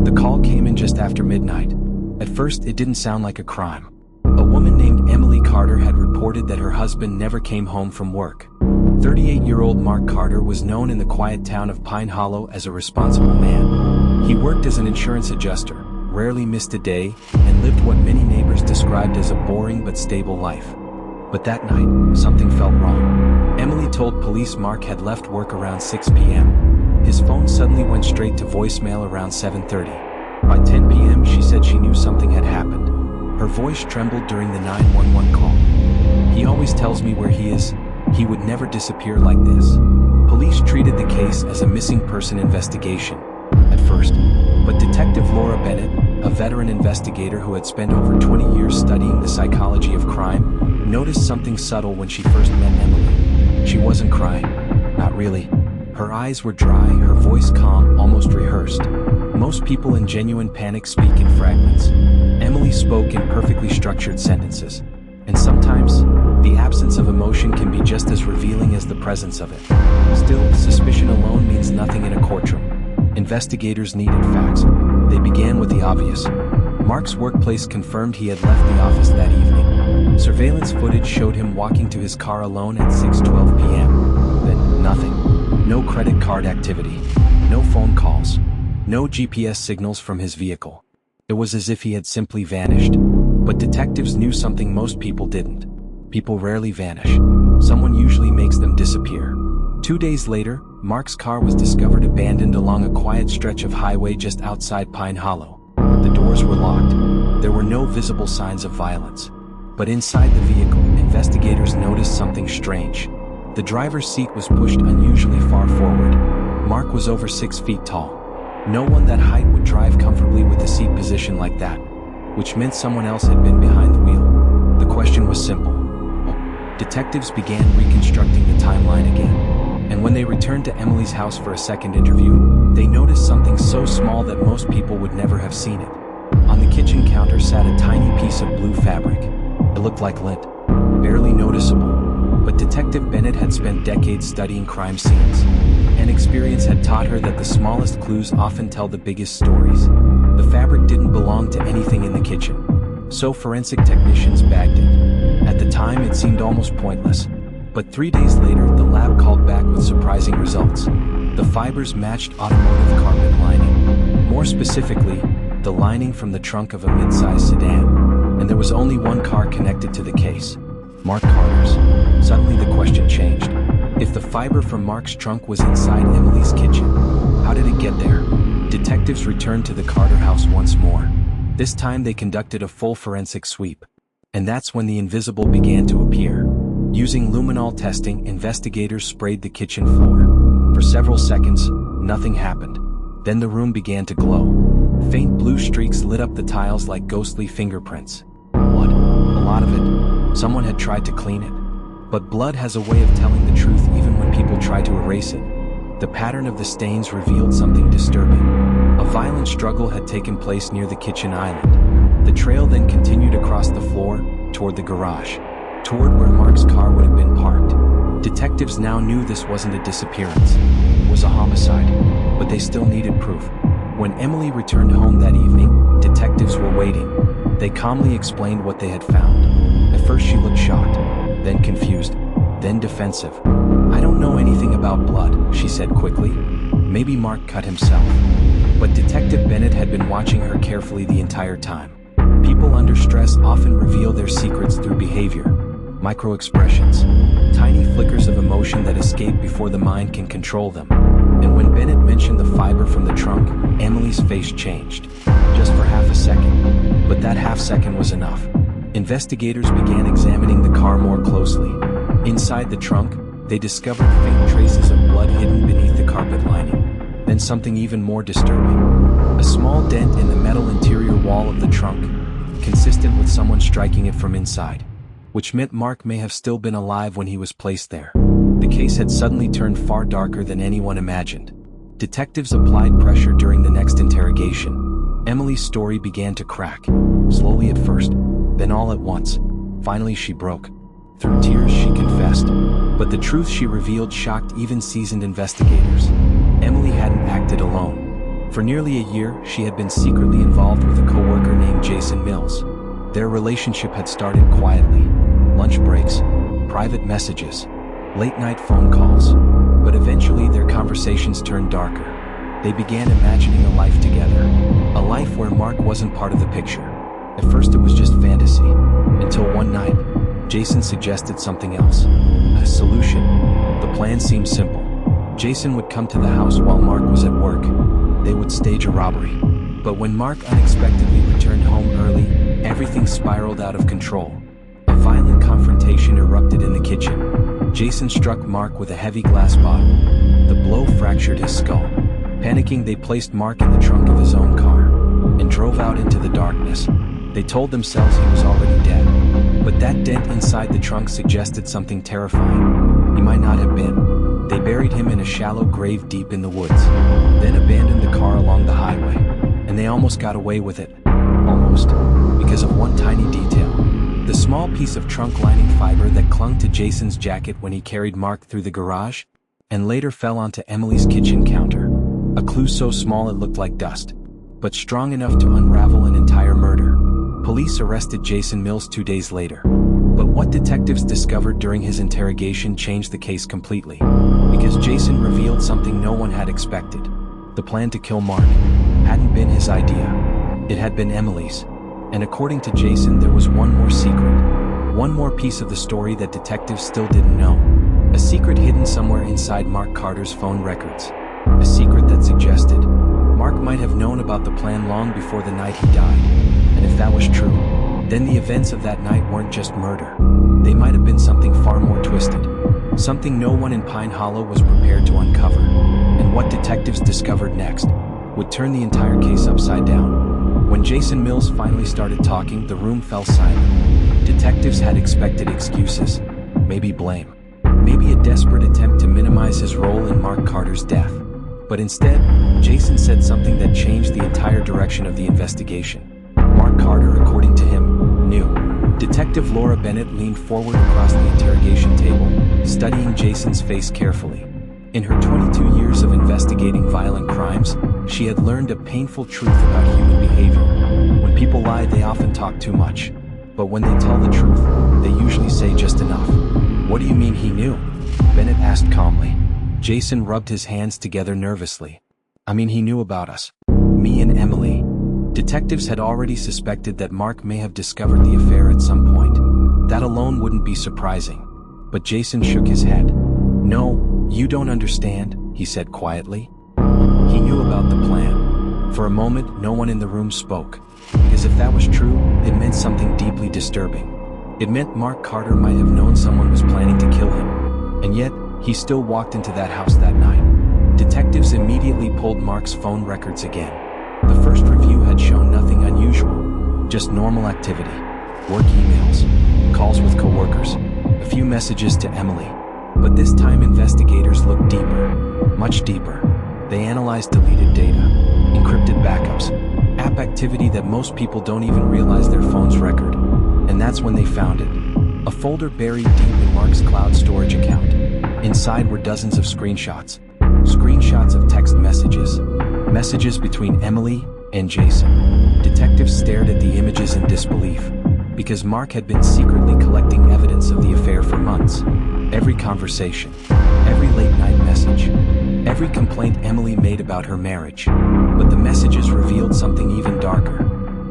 The call came in just after midnight. At first, it didn't sound like a crime. A woman named Emily Carter had reported that her husband never came home from work. 38-year-old Mark Carter was known in the quiet town of Pine Hollow as a responsible man. He worked as an insurance adjuster, rarely missed a day, and lived what many neighbors described as a boring but stable life. But that night, something felt wrong. Emily told police Mark had left work around 6 p.m. His phone suddenly went straight to voicemail around 7:30. By 10 p.m. she said she knew something had happened. Her voice trembled during the 911 call. "He always tells me where he is. He would never disappear like this." Police treated the case as a missing person investigation at first, but Detective Laura Bennett, a veteran investigator who had spent over 20 years studying the psychology of crime, noticed something subtle when she first met Emily. She wasn't crying. Not really. Her eyes were dry, her voice calm, almost rehearsed. Most people in genuine panic speak in fragments. Emily spoke in perfectly structured sentences. And sometimes, the absence of emotion can be just as revealing as the presence of it. Still, suspicion alone means nothing in a courtroom. Investigators needed facts. They began with the obvious. Mark's workplace confirmed he had left the office that evening. Surveillance footage showed him walking to his car alone at 6:12 p.m. Then, nothing. No credit card activity. No phone calls. No GPS signals from his vehicle. It was as if he had simply vanished. But detectives knew something most people didn't. People rarely vanish. Someone usually makes them disappear. 2 days later, Mark's car was discovered abandoned along a quiet stretch of highway just outside Pine Hollow. The doors were locked. There were no visible signs of violence. But inside the vehicle, investigators noticed something strange. The driver's seat was pushed unusually far forward. Mark was over 6 feet tall. No one that height would drive comfortably with the seat position like that, which meant someone else had been behind the wheel. The question was simple. Detectives began reconstructing the timeline again. And when they returned to Emily's house for a second interview, they noticed something so small that most people would never have seen it. On the kitchen counter sat a tiny piece of blue fabric. It looked like lint, barely noticeable. But Detective Bennett had spent decades studying crime scenes, and experience had taught her that the smallest clues often tell the biggest stories. The fabric didn't belong to anything in the kitchen, so forensic technicians bagged it. At the time, it seemed almost pointless. But 3 days later, the lab called back with surprising results. The fibers matched automotive carpet lining. More specifically, the lining from the trunk of a mid-sized sedan. And there was only one car connected to the case. Mark Carter's. Suddenly the question changed. If the fiber from Mark's trunk was inside Emily's kitchen, how did it get there? Detectives returned to the Carter house once more. This time they conducted a full forensic sweep. And that's when the invisible began to appear. Using luminol testing, investigators sprayed the kitchen floor. For several seconds, nothing happened. Then the room began to glow. Faint blue streaks lit up the tiles like ghostly fingerprints. Blood. A lot of it. Someone had tried to clean it. But blood has a way of telling the truth even when people try to erase it. The pattern of the stains revealed something disturbing. A violent struggle had taken place near the kitchen island. The trail then continued across the floor, toward the garage, toward where Mark's car would have been parked. Detectives now knew this wasn't a disappearance. It was a homicide, but they still needed proof. When Emily returned home that evening, detectives were waiting. They calmly explained what they had found. At first she looked shocked, then confused, then defensive. "I don't know anything about blood," she said quickly. "Maybe Mark cut himself." But Detective Bennett had been watching her carefully the entire time. People under stress often reveal their secrets through behavior. Micro-expressions. Tiny flickers of emotion that escape before the mind can control them. And when Bennett mentioned the fiber from the trunk, Emily's face changed. Just for half a second. But that half second was enough. Investigators began examining the car more closely. Inside the trunk, they discovered faint traces of blood hidden beneath the carpet lining. Then something even more disturbing. A small dent in the metal interior wall of the trunk, consistent with someone striking it from inside, which meant Mark may have still been alive when he was placed there. The case had suddenly turned far darker than anyone imagined. Detectives applied pressure during the next interrogation. Emily's story began to crack, slowly at first, then all at once. Finally she broke. Through tears she confessed, but the truth she revealed shocked even seasoned investigators. Emily hadn't acted alone. For nearly a year, she had been secretly involved with a coworker named Jason Mills. Their relationship had started quietly. Lunch breaks, private messages, late-night phone calls. But eventually their conversations turned darker. They began imagining a life together. A life where Mark wasn't part of the picture. At first it was just fantasy. Until one night, Jason suggested something else. A solution. The plan seemed simple. Jason would come to the house while Mark was at work. They would stage a robbery. But when Mark unexpectedly returned home early, everything spiraled out of control. A violent confrontation erupted in the kitchen. Jason struck Mark with a heavy glass bottle. The blow fractured his skull. Panicking, they placed Mark in the trunk of his own car and drove out into the darkness. They told themselves he was already dead. But that dent inside the trunk suggested something terrifying. He might not have been. They buried him in a shallow grave deep in the woods, then abandoned the car along the highway. And they almost got away with it. Almost. Because of one tiny detail. The small piece of trunk lining fiber that clung to Jason's jacket when he carried Mark through the garage, and later fell onto Emily's kitchen counter. A clue so small it looked like dust, but strong enough to unravel an entire murder. Police arrested Jason Mills 2 days later. But what detectives discovered during his interrogation changed the case completely. Because Jason revealed something no one had expected. The plan to kill Mark hadn't been his idea. It had been Emily's. And according to Jason, there was one more secret. One more piece of the story that detectives still didn't know. A secret hidden somewhere inside Mark Carter's phone records. A secret that suggested Mark might have known about the plan long before the night he died. And if that was true, then the events of that night weren't just murder. They might have been something far more twisted. Something no one in Pine Hollow was prepared to uncover. And what detectives discovered next would turn the entire case upside down. When Jason Mills finally started talking, the room fell silent. Detectives had expected excuses, maybe blame, maybe a desperate attempt to minimize his role in Mark Carter's death. But instead, Jason said something that changed the entire direction of the investigation. Mark Carter, according to him, knew. Detective Laura Bennett leaned forward across the interrogation table, studying Jason's face carefully. In her 22 years of investigating violent crimes, she had learned a painful truth about human behavior. When people lie, they often talk too much. But when they tell the truth, they usually say just enough. "What do you mean he knew?" Bennett asked calmly. Jason rubbed his hands together nervously. "I mean, he knew about us. Me and Emily." Detectives had already suspected that Mark may have discovered the affair at some point. That alone wouldn't be surprising. But Jason shook his head. "No, you don't understand," he said quietly. He knew about the plan. For a moment, no one in the room spoke. Because if that was true, it meant something deeply disturbing. It meant Mark Carter might have known someone was planning to kill him. And yet, he still walked into that house that night. Detectives immediately pulled Mark's phone records again. The first review had shown nothing unusual, just normal activity. Work emails, calls with coworkers, a few messages to Emily. But this time investigators looked deeper, much deeper. They analyzed deleted data, encrypted backups, app activity that most people don't even realize their phone's record. And that's when they found it. A folder buried deep in Mark's cloud storage account. Inside were dozens of screenshots. Screenshots of text messages. Messages between Emily and Jason. Detectives stared at the images in disbelief. Because Mark had been secretly collecting evidence of the affair for months. Every conversation, every late-night message, every complaint Emily made about her marriage. But the messages revealed something even darker.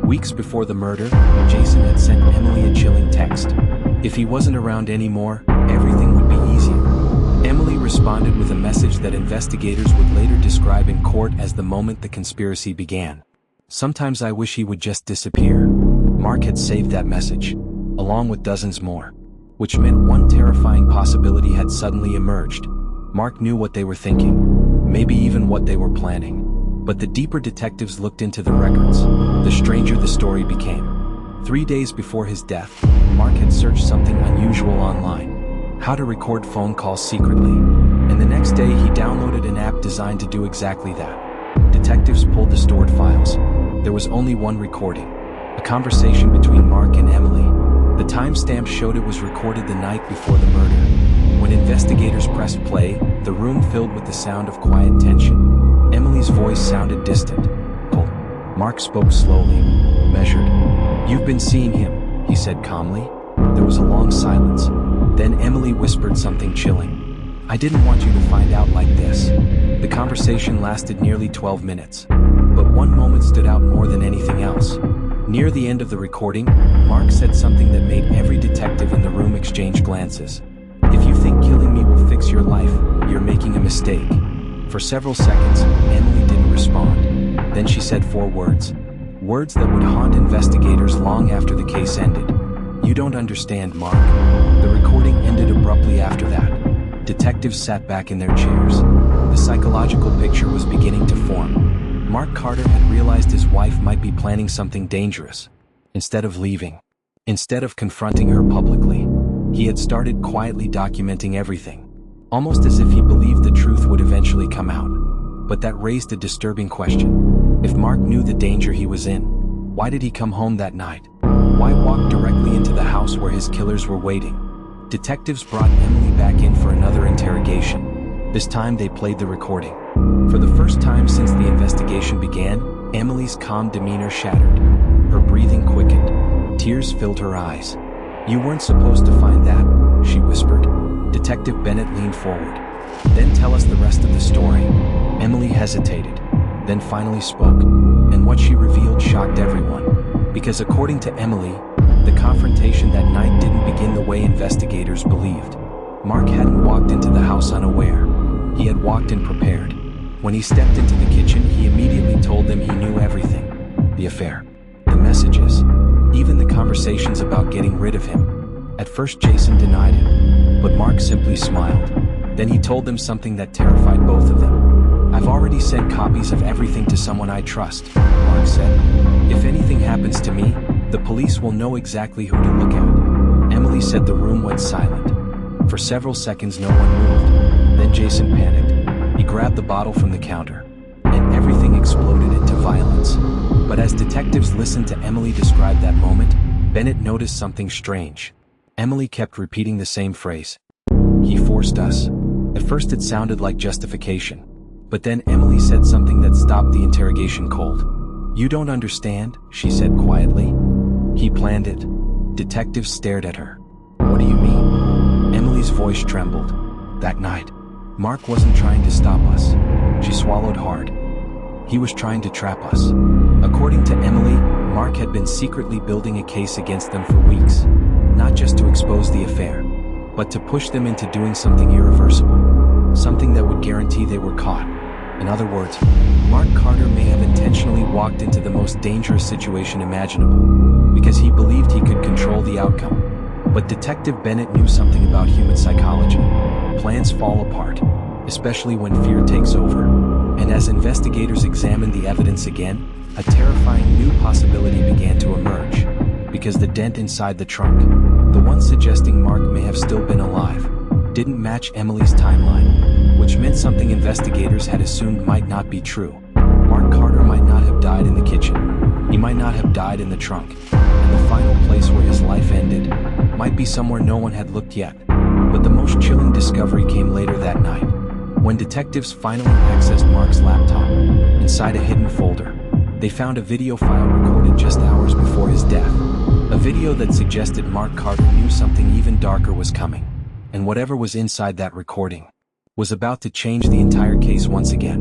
Weeks before the murder, Jason had sent Emily a chilling text. If he wasn't around anymore, everything would be easier. Emily responded with a message that investigators would later describe in court as the moment the conspiracy began. "Sometimes I wish he would just disappear." Mark had saved that message, along with dozens more. Which meant one terrifying possibility had suddenly emerged. Mark knew what they were thinking, maybe even what they were planning. But the deeper detectives looked into the records, the stranger the story became. 3 days before his death, Mark had searched something unusual online. How to record phone calls secretly. And the next day he downloaded an app designed to do exactly that. Detectives pulled the stored files. There was only one recording. A conversation between Mark and Emily. The timestamp showed it was recorded the night before the murder. When investigators pressed play, the room filled with the sound of quiet tension. Emily's His voice sounded distant, cold. Mark spoke slowly, measured. "You've been seeing him," he said calmly. There was a long silence. Then Emily whispered something chilling. "I didn't want you to find out like this." The conversation lasted nearly 12 minutes. But one moment stood out more than anything else. Near the end of the recording, Mark said something that made every detective in the room exchange glances. "If you think killing me will fix your life, you're making a mistake." For several seconds, Emily didn't respond. Then she said 4 words. Words that would haunt investigators long after the case ended. "You don't understand, Mark." The recording ended abruptly after that. Detectives sat back in their chairs. The psychological picture was beginning to form. Mark Carter had realized his wife might be planning something dangerous. Instead of leaving, instead of confronting her publicly, he had started quietly documenting everything, almost as if he believed the truth would eventually come out. But that raised a disturbing question. If Mark knew the danger he was in, why did he come home that night? Why walk directly into the house where his killers were waiting? Detectives brought Emily back in for another interrogation. This time they played the recording. For the first time since the investigation began, Emily's calm demeanor shattered. Her breathing quickened. Tears filled her eyes. "You weren't supposed to find that," she whispered. Detective Bennett leaned forward. "Then tell us the rest of the story." Emily hesitated, then finally spoke, and what she revealed shocked everyone. Because according to Emily, the confrontation that night didn't begin the way investigators believed. Mark hadn't walked into the house unaware. He had walked in prepared. When he stepped into the kitchen, he immediately told them he knew everything. The affair, the messages, even the conversations about getting rid of him. At first Jason denied it, but Mark simply smiled. Then he told them something that terrified both of them. "I've already sent copies of everything to someone I trust," Mark said. "If anything happens to me, the police will know exactly who to look at." Emily said. The room went silent. For several seconds no one moved. Then Jason panicked. He grabbed the bottle from the counter, and everything exploded into violence. But as detectives listened to Emily describe that moment, Bennett noticed something strange. Emily kept repeating the same phrase. "He forced us." At first it sounded like justification, but then Emily said something that stopped the interrogation cold. "You don't understand," she said quietly. "He planned it." Detectives stared at her. "What do you mean?" Emily's voice trembled. "That night, Mark wasn't trying to stop us." She swallowed hard. "He was trying to trap us." According to Emily, Mark had been secretly building a case against them for weeks, not just to expose the affair, but to push them into doing something irreversible, something that would guarantee they were caught. In other words, Mark Carter may have intentionally walked into the most dangerous situation imaginable, because he believed he could control the outcome. But Detective Bennett knew something about human psychology. Plans fall apart, especially when fear takes over. And as investigators examined the evidence again, a terrifying new possibility began to emerge. Because the dent inside the trunk, the one suggesting Mark may have still been alive, didn't match Emily's timeline, which meant something investigators had assumed might not be true. Mark Carter might not have died in the kitchen. He might not have died in the trunk. And the final place where his life ended might be somewhere no one had looked yet. But the most chilling discovery came later that night, when detectives finally accessed Mark's laptop. Inside a hidden folder, they found a video file recorded just hours before his death. A video that suggested Mark Carter knew something even darker was coming. And whatever was inside that recording was about to change the entire case once again.